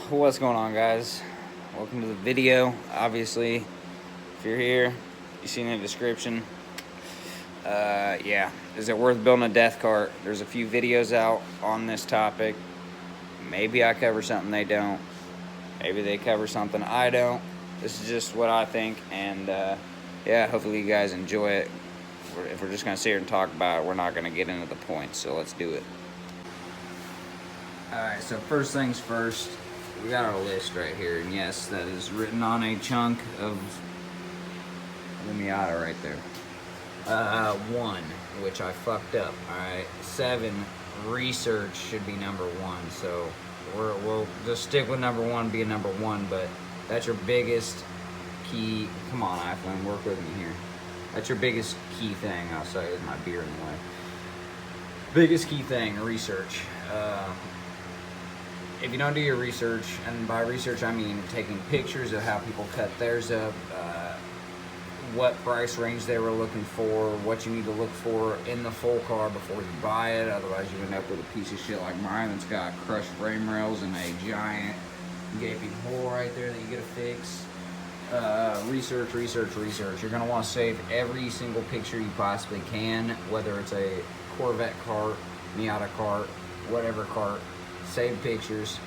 What's going on, guys? Welcome to the video. Obviously, if you're here, you've seen the description. Yeah, is it worth building a death cart? There's a few videos out on this topic. Maybe I cover something they don't. Maybe they cover something I don't. This is just what I think, and yeah, hopefully you guys enjoy it. If we're just gonna sit here and talk about it, we're not gonna get into the points, so let's do it. Alright, so first things first, we got our list right here, and yes, that is written on a chunk of the Miata right there. 1, which I fucked up, alright. 7, research should be number 1, so we'll just stick with number 1 being number 1, but that's your biggest key. Come on, iPhone, work with me here. That's your biggest key thing. I'll say is my beer in the way. Biggest key thing, research. If you don't do your research, and by research I mean taking pictures of how people cut theirs up, what price range they were looking for, what you need to look for in the full car before you buy it, otherwise you end up with a piece of shit like mine that's got crushed frame rails and a giant gaping hole right there that you gotta fix. Research. You're gonna want to save every single picture you possibly can, whether it's a Corvette cart, Miata cart, whatever cart. Save pictures,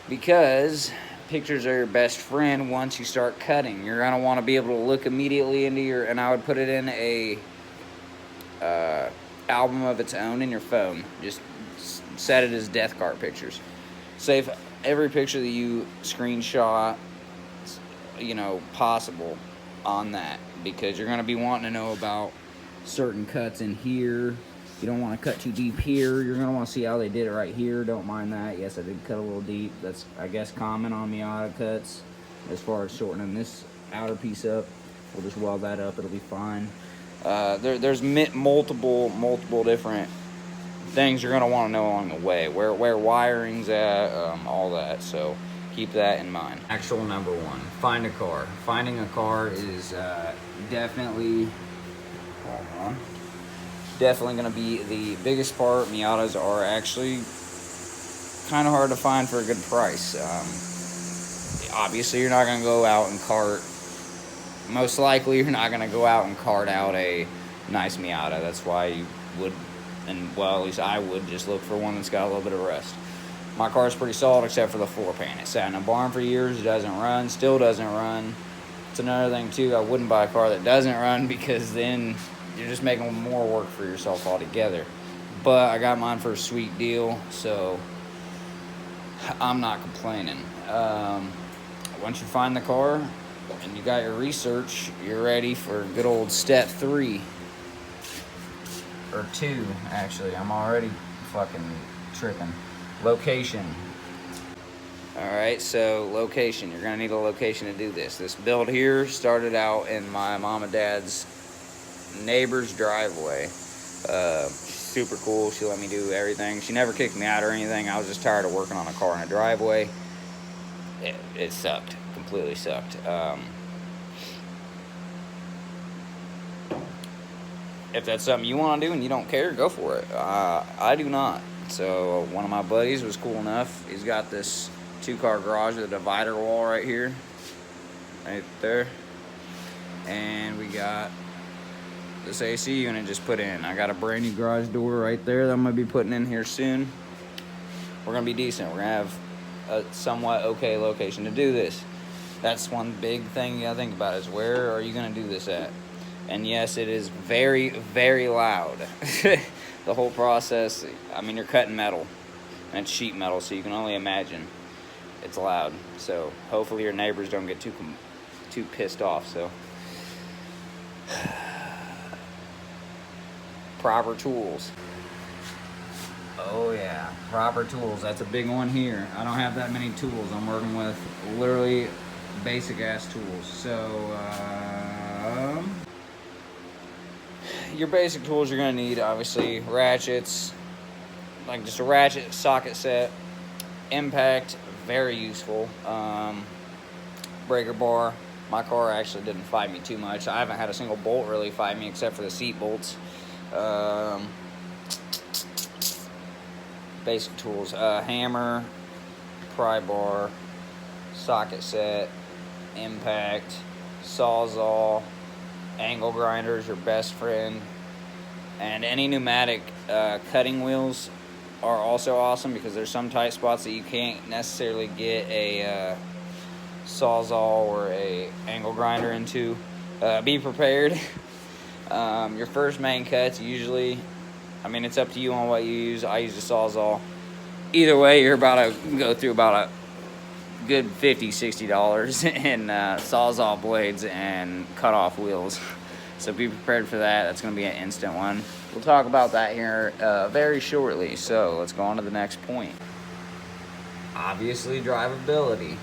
because pictures are your best friend once you start cutting. You're gonna want to be able to look immediately into your, and I would put it in a album of its own in your phone. Just set it as death cart pictures. Save every picture that you screenshot, possible on that, because you're gonna be wanting to know about certain cuts in here. You don't want to cut too deep here. You're going to want to see how they did it right here. Don't mind that. Yes, I did cut a little deep. That's, I guess, common on Miata cuts. As far as shortening this outer piece up, we'll just weld that up. It'll be fine. There's multiple different things you're going to want to know along the way. Where wiring's at, all that. So keep that in mind. Actual number 1, find a car. Finding a car is definitely... Hold on. Definitely going to be the biggest part. Miatas are actually kind of hard to find for a good price. Obviously, you're not going to go out and cart. Most likely, you're not going to go out and cart out a nice Miata. That's why you would, and well, at least I would, just look for one that's got a little bit of rust. My car's pretty solid except for the floor pan. It sat in a barn for years. It doesn't run. Still doesn't run. It's another thing, too. I wouldn't buy a car that doesn't run, because then you're just making more work for yourself altogether. But I got mine for a sweet deal, so I'm not complaining. Once you find the car and you got your research, you're ready for good old step 3. Or 2, actually. I'm already fucking tripping. Location. Alright, so location. You're going to need a location to do this. This build here started out in my mom and dad's neighbor's driveway. Super cool. She let me do everything. She never kicked me out or anything. I was just tired of working on a car in a driveway. It sucked. Completely sucked. If that's something you want to do and you don't care, go for it. I do not. So one of my buddies was cool enough. He's got this 2-car garage with a divider wall right here, right there, and we got this AC unit just put in. I got a brand new garage door right there that I'm gonna be putting in here soon. We're gonna be decent. We're gonna have a somewhat okay location to do this. That's one big thing you gotta think about, is where are you gonna do this at? And yes, it is very, very loud. The whole process, I mean, you're cutting metal, and it's sheet metal, so you can only imagine it's loud. So hopefully your neighbors don't get too pissed off. So proper tools. Oh yeah, proper tools. That's a big one here. I don't have that many tools. I'm working with literally basic ass tools. So your basic tools you're gonna need, obviously, ratchets, like just a ratchet socket set, impact, very useful, breaker bar. My car actually didn't fight me too much. I haven't had a single bolt really fight me except for the seat bolts. Basic tools, hammer, pry bar, socket set, impact, sawzall, angle grinder is your best friend, and any pneumatic cutting wheels are also awesome because there's some tight spots that you can't necessarily get a sawzall or a angle grinder into. Be prepared. Your first main cuts usually, I mean, it's up to you on what you use. I use a sawzall. Either way, you're about to go through about a good $50-$60 in sawzall blades and cut off wheels. So be prepared for that. That's going to be an instant one. We'll talk about that here very shortly. So let's go on to the next point. Obviously, drivability.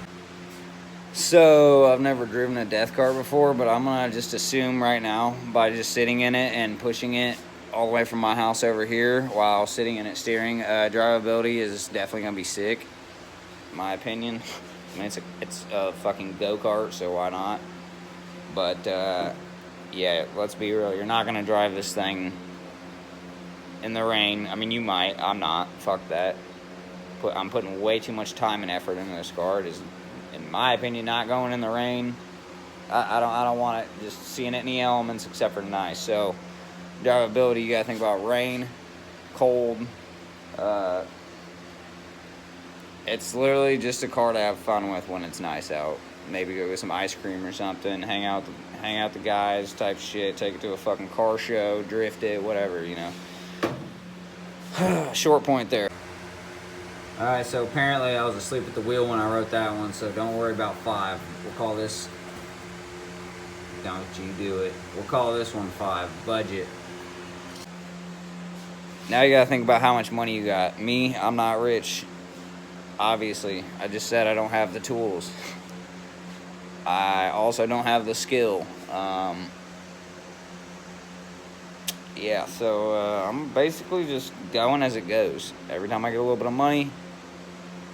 So I've never driven a death car before, but I'm gonna just assume right now by just sitting in it and pushing it all the way from my house over here while sitting in it steering, drivability is definitely gonna be sick, in my opinion. I mean, it's a fucking go-kart, so why not? But yeah, let's be real. You're not gonna drive this thing in the rain. I mean, you might. I'm not. Fuck that. I'm putting way too much time and effort into this car. It is, in my opinion, not going in the rain. I don't want it just seeing it in the elements except for nice. So drivability, you gotta think about rain, cold. It's literally just a car to have fun with when it's nice out. Maybe go get some ice cream or something, hang out the guys type shit, take it to a fucking car show, drift it, whatever, you know. Short point there. Alright, so apparently I was asleep at the wheel when I wrote that one, so don't worry about 5. We'll call this, don't you do it. We'll call this one 5, budget. Now you gotta think about how much money you got. Me, I'm not rich, obviously. I just said I don't have the tools. I also don't have the skill. Yeah, so I'm basically just going as it goes. Every time I get a little bit of money,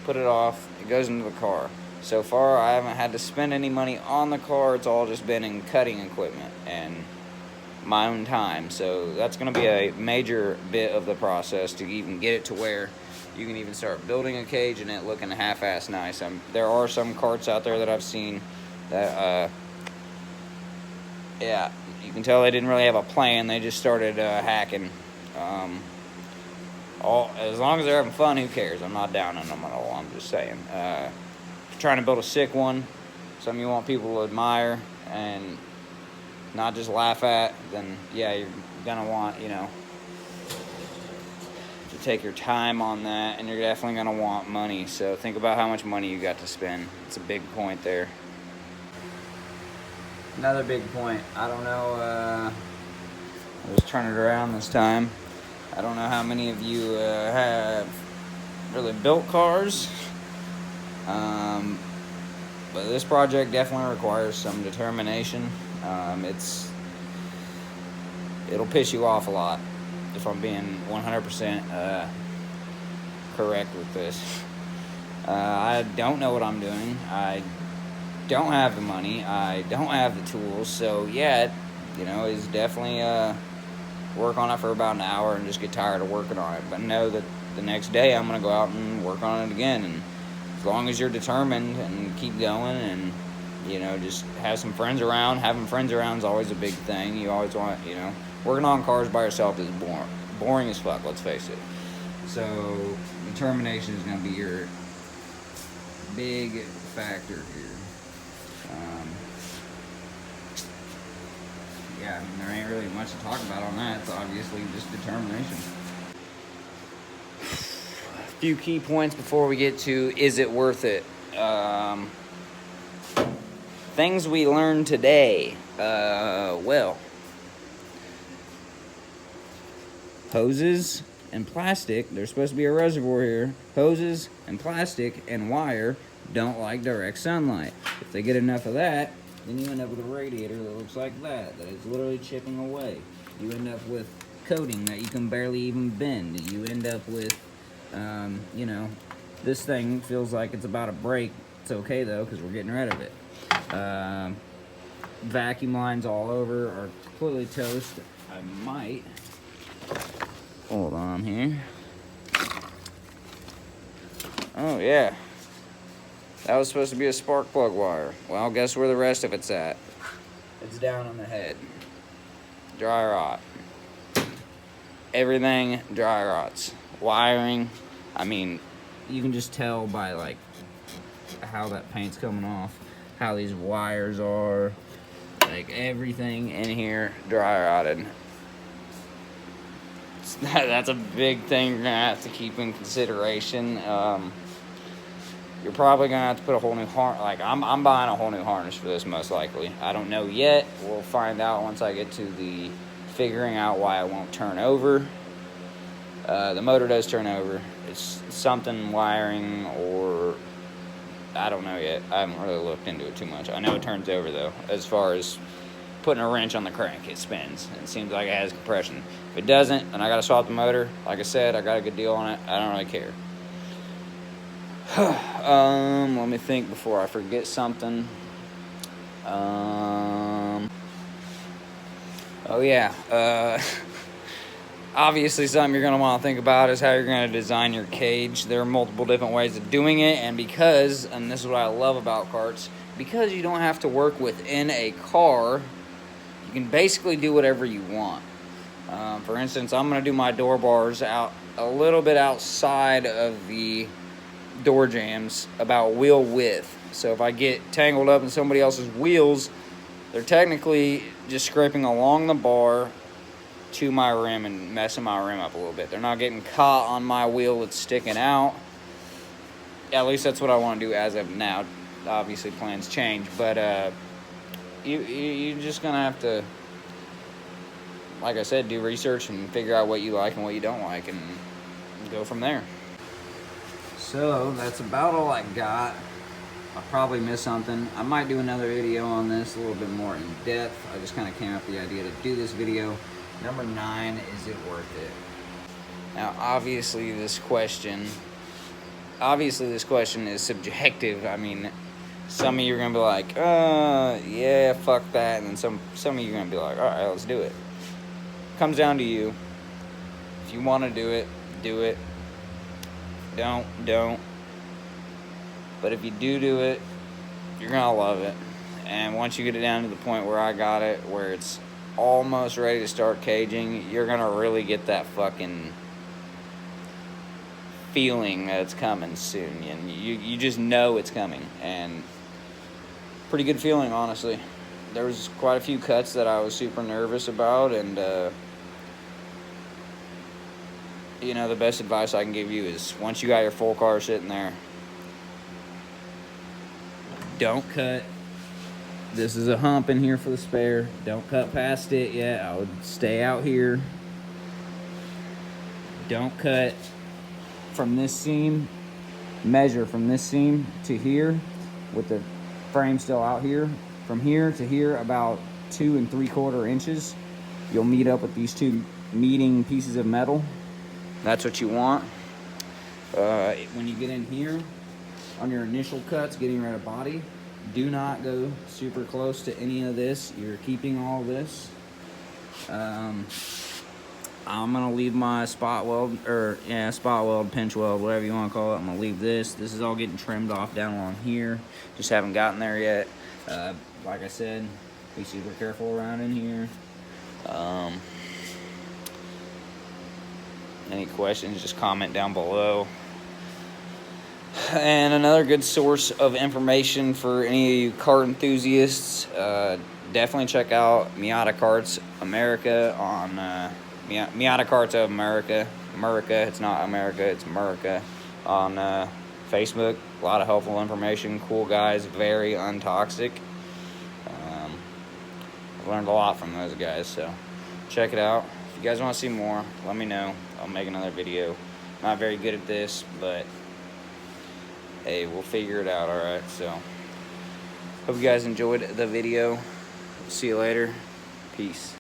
put it off, it goes into the car. So far, I haven't had to spend any money on the car. It's all just been in cutting equipment and my own time. So that's going to be a major bit of the process to even get it to where you can even start building a cage and it looking half-ass nice. There are some carts out there that I've seen that, yeah, you can tell they didn't really have a plan. They just started hacking. As long as they're having fun, who cares? I'm not down on them at all. I'm just saying. If you're trying to build a sick one, something you want people to admire and not just laugh at, then yeah, you're gonna want, you know, to take your time on that, and you're definitely gonna want money. So think about how much money you got to spend. It's a big point there. Another big point. I don't know. Let's turn it around this time. I don't know how many of you have really built cars, but this project definitely requires some determination. It'll piss you off a lot if I'm being 100% correct with this. I don't know what I'm doing. I don't have the money. I don't have the tools. So yeah, you know, it's definitely work on it for about an hour and just get tired of working on it. But know that the next day I'm gonna go out and work on it again. And as long as you're determined and keep going, and you know, just have some friends around. Having friends around is always a big thing. You always want, you know, working on cars by yourself is boring as fuck. Let's face it. So determination is gonna be your big factor here. Yeah, I mean, there ain't really much to talk about on that. It's obviously just determination. A few key points before we get to, is it worth it? Things we learned today. Well, hoses and plastic, there's supposed to be a reservoir here. Hoses and plastic and wire don't like direct sunlight. If they get enough of that, then you end up with a radiator that looks like that is literally chipping away. You end up with coating that you can barely even bend. You end up with, you know, this thing feels like it's about to break. It's okay though, because we're getting rid of it. Vacuum lines all over are completely toast. I might, hold on here. Oh yeah, That was supposed to be a spark plug wire. Well, guess where the rest of it's at? It's down on the head. Dry rot. Everything dry rots. Wiring, I mean, you can just tell by like how that paint's coming off, how these wires are, like everything in here dry rotted. That's a big thing you're gonna have to keep in consideration. You're probably gonna have to put a whole new harness. Like I'm buying a whole new harness for this most likely. I don't know yet. We'll find out once I get to the figuring out why it won't turn over. The motor does turn over. It's something wiring or I don't know yet. I haven't really looked into it too much. I know it turns over though. As far as putting a wrench on the crank, it spins. It seems like it has compression. If it doesn't, and I gotta swap the motor, like I said, I got a good deal on it. I don't really care. Let me think before I forget something. Oh yeah. Obviously, something you're going to want to think about is how you're going to design your cage. There are multiple different ways of doing it, and this is what I love about karts, because you don't have to work within a car, you can basically do whatever you want. For instance, I'm going to do my door bars out a little bit outside of the door jambs, about wheel width. So if I get tangled up in somebody else's wheels, they're technically just scraping along the bar to my rim and messing my rim up a little bit. They're not getting caught on my wheel that's sticking out. At least that's what I want to do as of now. Obviously plans change, but you're just gonna have to, like I said, do research and figure out what you like and what you don't like and go from there. So that's about all I got. I'll probably miss something. I might do another video on this a little bit more in depth. I just kind of came up with the idea to do this video. Number 9, is it worth it? Now, obviously this question is subjective. I mean, some of you are gonna be like, yeah, fuck that, and then some of you are gonna be like, all right, let's do it. Comes down to you. If you want to do it, do it. Don't. But if you do it, you're gonna love it. And once you get it down to the point where I got it, where it's almost ready to start caging, you're gonna really get that fucking feeling that it's coming soon, and you just know it's coming. And pretty good feeling, honestly. There was quite a few cuts that I was super nervous about, and you know, the best advice I can give you is once you got your full car sitting there, don't cut. This is a hump in here for the spare. Don't cut past it yet. I would stay out here. Don't cut from this seam. Measure from this seam to here with the frame still out here. From here to here, about 2 3/4 inches. You'll meet up with these two meeting pieces of metal. That's what you want. When you get in here, on your initial cuts, getting rid of body, do not go super close to any of this. You're keeping all this. I'm gonna leave my spot weld, pinch weld, whatever you want to call it. I'm gonna leave this. This is all getting trimmed off down along here. Just haven't gotten there yet. Like I said, be super careful around in here. Any questions, just comment down below. And another good source of information for any of you kart enthusiasts, definitely check out Miata Karts America on Miata Karts of America. It's not America, it's America. On Facebook. A lot of helpful information. Cool guys, very untoxic. I've learned a lot from those guys, so check it out. If you guys want to see more, let me know. I'll make another video. I'm not very good at this, but hey, we'll figure it out, alright? So, hope you guys enjoyed the video. See you later. Peace.